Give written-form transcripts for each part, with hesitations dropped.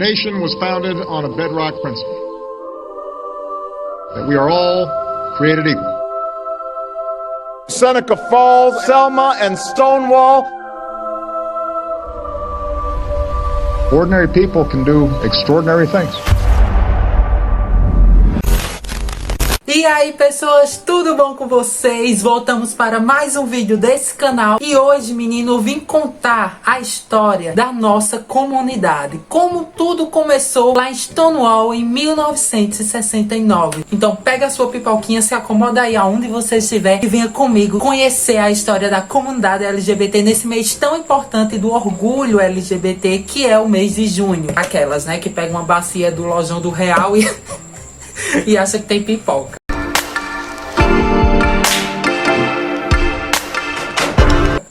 nation was founded on a bedrock principle, that we are all created equal. Seneca Falls, Selma, and Stonewall. Ordinary people can do extraordinary things. E aí pessoas, tudo bom com vocês? Voltamos para mais um vídeo desse canal e hoje, menino, eu vim contar a história da nossa comunidade, como tudo começou lá em Stonewall em 1969. Então pega a sua pipoquinha, se acomoda aí aonde você estiver e venha comigo conhecer a história da comunidade LGBT nesse mês tão importante do orgulho LGBT, que é o mês de junho. Aquelas, né, que pegam uma bacia do lojão do Real e acha que tem pipoca.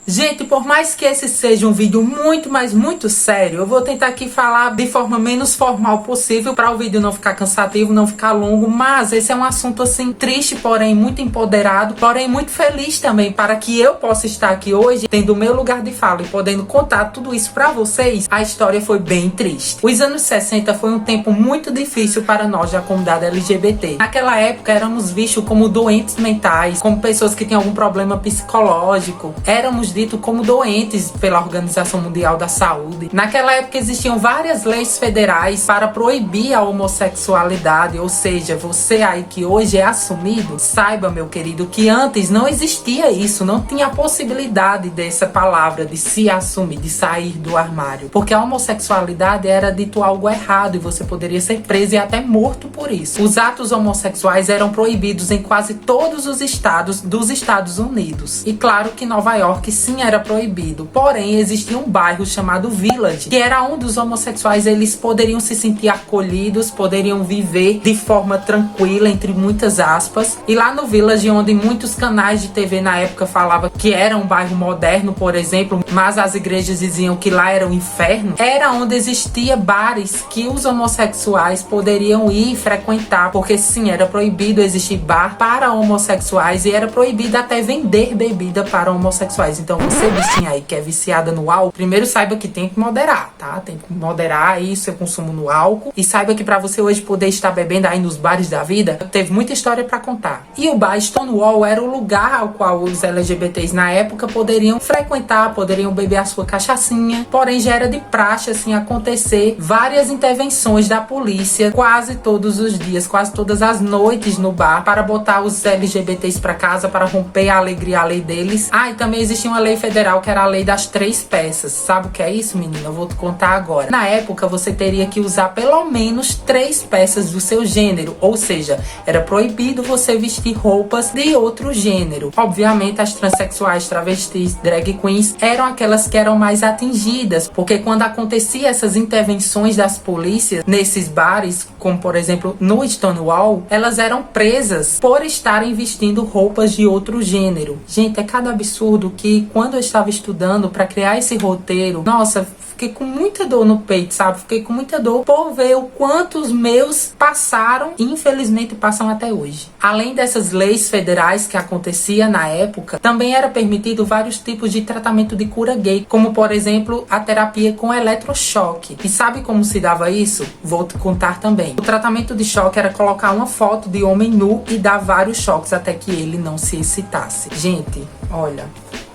Gente, por mais que esse seja um vídeo muito, mas muito sério, eu vou tentar aqui falar de forma menos formal possível para o vídeo não ficar cansativo, não ficar longo, mas esse é um assunto assim triste, porém muito empoderado, porém muito feliz também, para que eu possa estar aqui hoje, tendo o meu lugar de fala e podendo contar tudo isso para vocês. A história foi bem triste. Os anos 60 foi um tempo muito difícil para nós da comunidade LGBT. Naquela época éramos vistos como doentes mentais, como pessoas que tinham algum problema psicológico, éramos dito como doentes pela Organização Mundial da Saúde. Naquela época existiam várias leis federais para proibir a homossexualidade, ou seja, você aí que hoje é assumido, saiba, meu querido, que antes não existia isso, não tinha a possibilidade dessa palavra de se assumir, de sair do armário, porque a homossexualidade era dito algo errado e você poderia ser preso e até morto por isso. Os atos homossexuais eram proibidos em quase todos os estados dos Estados Unidos, e claro que Nova York sim era proibido, porém existia um bairro chamado Village, que era onde os homossexuais eles poderiam se sentir acolhidos, poderiam viver de forma tranquila, entre muitas aspas. E lá no Village, onde muitos canais de TV na época falavam que era um bairro moderno, por exemplo, mas as igrejas diziam que lá era um inferno, era onde existia bares que os homossexuais poderiam ir frequentar, porque sim, era proibido existir bar para homossexuais e era proibido até vender bebida para homossexuais. Então você, bichinha aí que é viciada no álcool, primeiro saiba que tem que moderar, tá? Tem que moderar aí seu consumo no álcool e saiba que pra você hoje poder estar bebendo aí nos bares da vida, teve muita história pra contar. E o bar Stonewall era o lugar ao qual os LGBTs na época poderiam frequentar, poderiam beber a sua cachaçinha, porém já era de praxe assim acontecer várias intervenções da polícia quase todos os dias, quase todas as noites no bar para botar os LGBTs pra casa, para romper a alegria, a lei deles. Ah, e também existia uma lei federal que era a lei das 3 peças. Sabe o que é isso, menina? Eu vou te contar agora. Na época, você teria que usar pelo menos 3 peças do seu gênero, ou seja, era proibido você vestir roupas de outro gênero. Obviamente, as transexuais, travestis, drag queens eram aquelas que eram mais atingidas, porque quando acontecia essas intervenções das polícias nesses bares, como por exemplo no Stonewall, elas eram presas por estarem vestindo roupas de outro gênero. Gente, é cada absurdo que quando eu estava estudando para criar esse roteiro, nossa, fiquei com muita dor no peito, sabe? Fiquei com muita dor por ver o quanto os meus passaram e infelizmente passam até hoje. Além dessas leis federais que acontecia na época, também era permitido vários tipos de tratamento de cura gay, como por exemplo a terapia com eletrochoque. E sabe como se dava isso? Vou te contar também. O tratamento de choque era colocar uma foto de homem nu e dar vários choques até que ele não se excitasse. Gente, olha,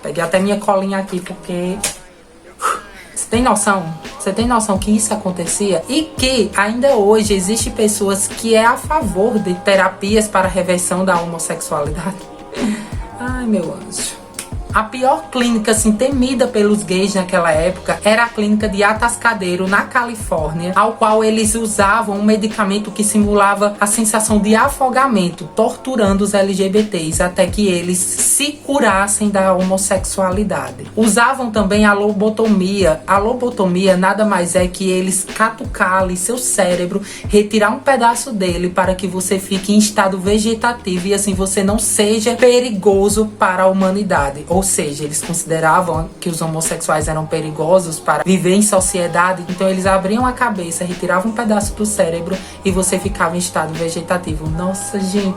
peguei até minha colinha aqui porque você tem noção? Você tem noção que isso acontecia? E que ainda hoje existe pessoas que é a favor de terapias para a reversão da homossexualidade? Ai, meu anjo. A pior clínica, assim, temida pelos gays naquela época era a clínica de Atascadero, na Califórnia, ao qual eles usavam um medicamento que simulava a sensação de afogamento, torturando os LGBTs até que eles se curassem da homossexualidade. Usavam também a lobotomia. A lobotomia nada mais é que eles catucar ali seu cérebro, retirar um pedaço dele para que você fique em estado vegetativo e assim você não seja perigoso para a humanidade. Ou seja, eles consideravam que os homossexuais eram perigosos para viver em sociedade, então eles abriam a cabeça, retiravam um pedaço do cérebro e você ficava em estado vegetativo. Nossa, gente,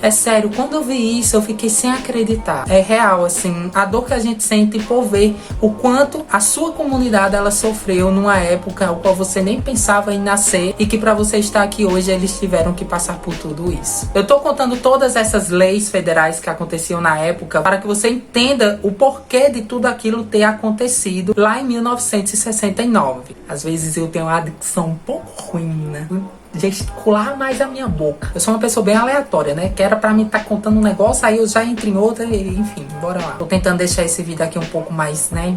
É sério, quando eu vi isso, eu fiquei sem acreditar. É real, assim, a dor que a gente sente por ver o quanto a sua comunidade, ela sofreu numa época ao qual você nem pensava em nascer e que pra você estar aqui hoje, eles tiveram que passar por tudo isso. Eu tô contando todas essas leis federais que aconteciam na época para que você entenda o porquê de tudo aquilo ter acontecido lá em 1969. Às vezes eu tenho uma dicção um pouco ruim, né? Gesticular mais a minha boca. Eu sou uma pessoa bem aleatória, né? Que era pra mim estar contando um negócio, aí eu já entro em outra e enfim, bora lá. Tô tentando deixar esse vídeo aqui um pouco mais, né?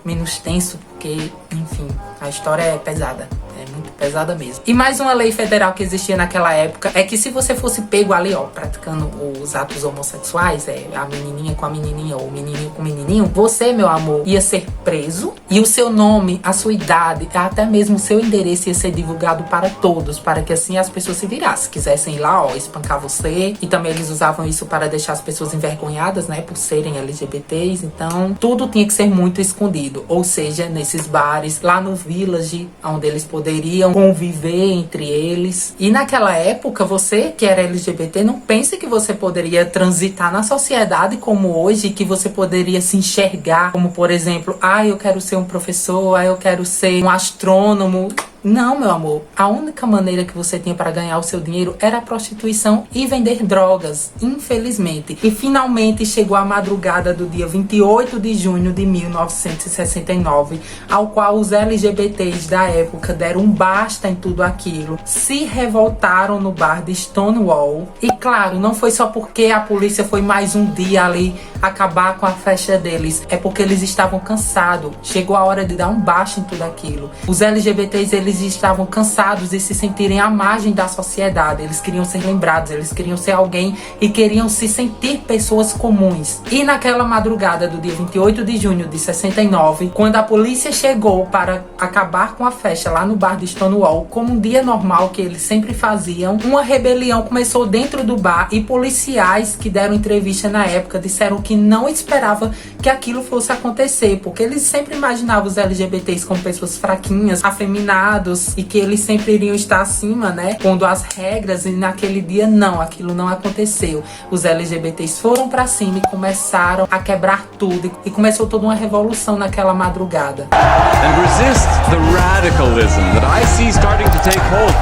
Menos tenso, porque, enfim, a história é pesada. É muito pesada mesmo. E mais uma lei federal que existia naquela época é que se você fosse pego ali, ó, praticando os atos homossexuais, a menininha com a menininha ou o menininho com o menininho, você, meu amor, ia ser preso e o seu nome, a sua idade, até mesmo o seu endereço ia ser divulgado para todos, para que assim as pessoas se virassem. Se quisessem ir lá, ó, espancar você. E também eles usavam isso para deixar as pessoas envergonhadas, né, por serem LGBTs. Então, tudo tinha que ser muito escondido. Ou seja, nesses bares, lá no Village, onde eles poderiam conviver entre eles. E naquela época, você que era LGBT, não pense que você poderia transitar na sociedade como hoje, que você poderia se enxergar como, por exemplo, eu quero ser um professor, eu quero ser um astrônomo. Não, meu amor. A única maneira que você tinha para ganhar o seu dinheiro era a prostituição e vender drogas, infelizmente. E finalmente chegou a madrugada do dia 28 de junho de 1969, ao qual os LGBTs da época deram um basta em tudo aquilo, se revoltaram no bar de Stonewall. E claro, não foi só porque a polícia foi mais um dia ali acabar com a festa deles, é porque eles estavam cansados. Chegou a hora de dar um basta em tudo aquilo. Os LGBTs, eles estavam cansados de se sentirem à margem da sociedade. Eles queriam ser lembrados, eles queriam ser alguém e queriam se sentir pessoas comuns. E naquela madrugada do dia 28 de junho de 69, quando a polícia chegou para acabar com a festa lá no bar de Stonewall, como um dia normal que eles sempre faziam, uma rebelião começou dentro do bar e policiais que deram entrevista na época disseram que não esperavam que aquilo fosse acontecer, porque eles sempre imaginavam os LGBTs como pessoas fraquinhas, afeminadas, e que eles sempre iriam estar acima, né, pondo as regras, e naquele dia não, aquilo não aconteceu. Os LGBTs foram pra cima e começaram a quebrar tudo, e começou toda uma revolução naquela madrugada. And resist the radicalism that I see starting to take hold.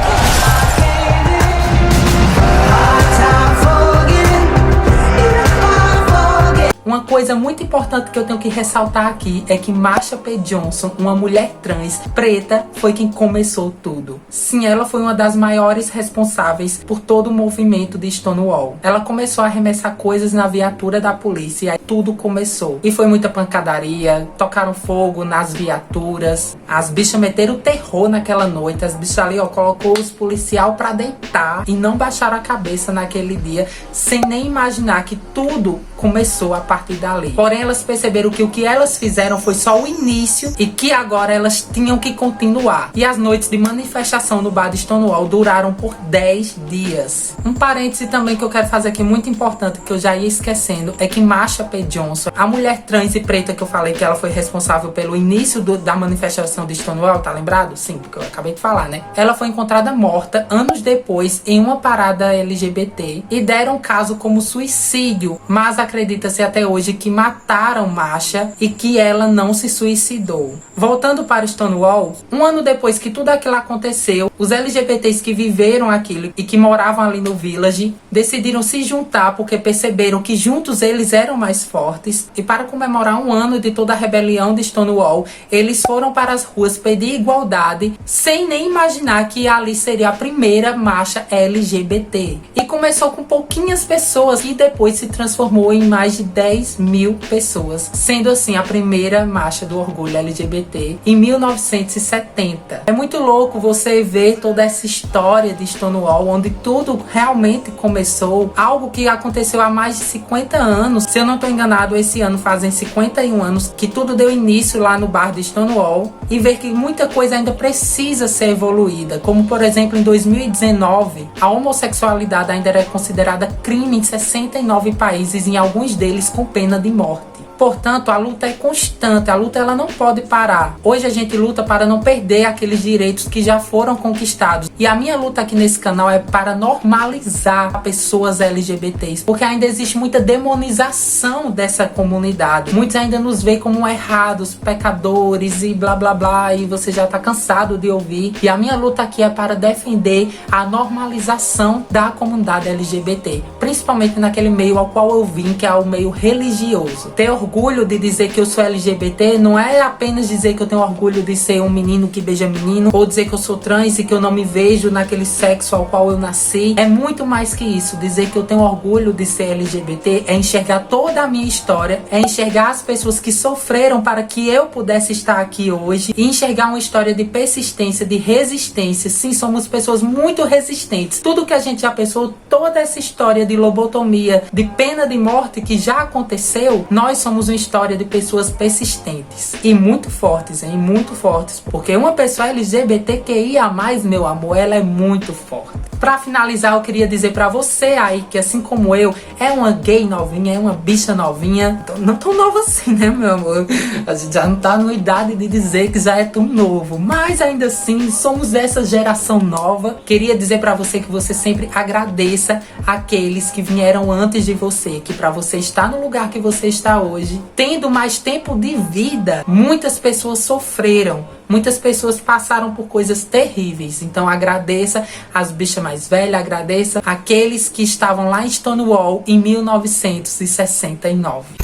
Uma coisa muito importante que eu tenho que ressaltar aqui é que Marsha P. Johnson, uma mulher trans preta, foi quem começou tudo. Sim, ela foi uma das maiores responsáveis por todo o movimento de Stonewall. Ela começou a arremessar coisas na viatura da polícia e aí tudo começou. E foi muita pancadaria, tocaram fogo nas viaturas, as bichas meteram terror naquela noite, as bichas ali, ó, colocou os policial pra deitar e não baixaram a cabeça naquele dia, sem nem imaginar que tudo começou a partir dali. Porém, elas perceberam que o que elas fizeram foi só o início e que agora elas tinham que continuar. E as noites de manifestação no bar de Stonewall duraram por 10 dias. Um parêntese também que eu quero fazer aqui muito importante, que eu já ia esquecendo, é que Marsha P. Johnson, a mulher trans e preta que eu falei que ela foi responsável pelo início da manifestação de Stonewall, tá lembrado? Sim, porque eu acabei de falar, né? Ela foi encontrada morta anos depois em uma parada LGBT e deram o caso como suicídio, mas acredita-se até hoje que mataram Marsha e que ela não se suicidou. Voltando para Stonewall, um ano depois que tudo aquilo aconteceu, os LGBTs que viveram aquilo e que moravam ali no Village decidiram se juntar porque perceberam que juntos eles eram mais fortes, e para comemorar um ano de toda a rebelião de Stonewall, eles foram para as ruas pedir igualdade sem nem imaginar que ali seria a primeira marcha LGBT. E começou com pouquinhas pessoas e depois se transformou em mais de 10 mil pessoas, sendo assim a primeira marcha do orgulho LGBT em 1970. É muito louco você ver toda essa história de Stonewall, onde tudo realmente começou, algo que aconteceu há mais de 50 anos. Se eu não estou enganado, esse ano fazem 51 anos que tudo deu início lá no bar de Stonewall, e ver que muita coisa ainda precisa ser evoluída, como por exemplo em 2019, a homossexualidade ainda era considerada crime em 69 países, em alguns deles com pena de morte. Portanto, a luta é constante, a luta ela não pode parar. Hoje a gente luta para não perder aqueles direitos que já foram conquistados. E a minha luta aqui nesse canal é para normalizar pessoas LGBTs, porque ainda existe muita demonização dessa comunidade. Muitos ainda nos veem como errados, pecadores e blá blá blá, e você já tá cansado de ouvir. E a minha luta aqui é para defender a normalização da comunidade LGBT, principalmente naquele meio ao qual eu vim, que é o meio religioso. Ter orgulho de dizer que eu sou LGBT não é apenas dizer que eu tenho orgulho de ser um menino que beija menino, ou dizer que eu sou trans e que eu não me vejo naquele sexo ao qual eu nasci. É muito mais que isso. Dizer que eu tenho orgulho de ser LGBT é enxergar toda a minha história, é enxergar as pessoas que sofreram para que eu pudesse estar aqui hoje, e enxergar uma história de persistência, de resistência. Sim, somos pessoas muito resistentes. Tudo que a gente já pensou, toda essa história de lobotomia, de pena de morte que já aconteceu, nós somos uma história de pessoas persistentes e muito fortes, hein? Muito fortes, porque uma pessoa LGBTQIA+, meu amor, ela é muito forte. Pra finalizar, eu queria dizer pra você aí que, assim como eu, é uma gay novinha, é uma bicha novinha. Não tão nova assim, né, meu amor? A gente já não tá na idade de dizer que já é tão novo, mas ainda assim, somos dessa geração nova. Queria dizer pra você que você sempre agradeça aqueles que vieram antes de você, que pra você estar no lugar que você está hoje, tendo mais tempo de vida, muitas pessoas sofreram. Muitas pessoas passaram por coisas terríveis. Então agradeça as bichas mais velhas, agradeça aqueles que estavam lá em Stonewall em 1969.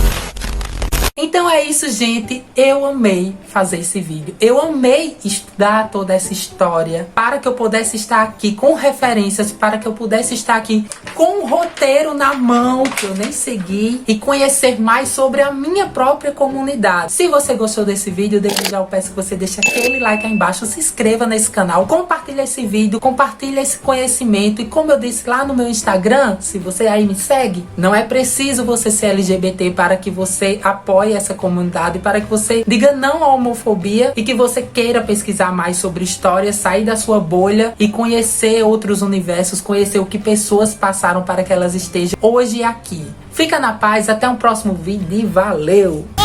Então é isso, gente. Eu amei fazer esse vídeo. Eu amei estudar toda essa história para que eu pudesse estar aqui com referências, para que eu pudesse estar aqui com um roteiro na mão que eu nem segui e conhecer mais sobre a minha própria comunidade. Se você gostou desse vídeo, desde já eu peço que você deixe aquele like aí embaixo, se inscreva nesse canal, compartilhe esse vídeo, compartilhe esse conhecimento. E como eu disse lá no meu Instagram, se você aí me segue, não é preciso você ser LGBT para que você apoie essa comunidade, para que você diga não à homofobia e que você queira pesquisar mais sobre história, sair da sua bolha e conhecer outros universos, conhecer o que pessoas passaram para que elas estejam hoje aqui. Fica na paz, até um próximo vídeo e valeu!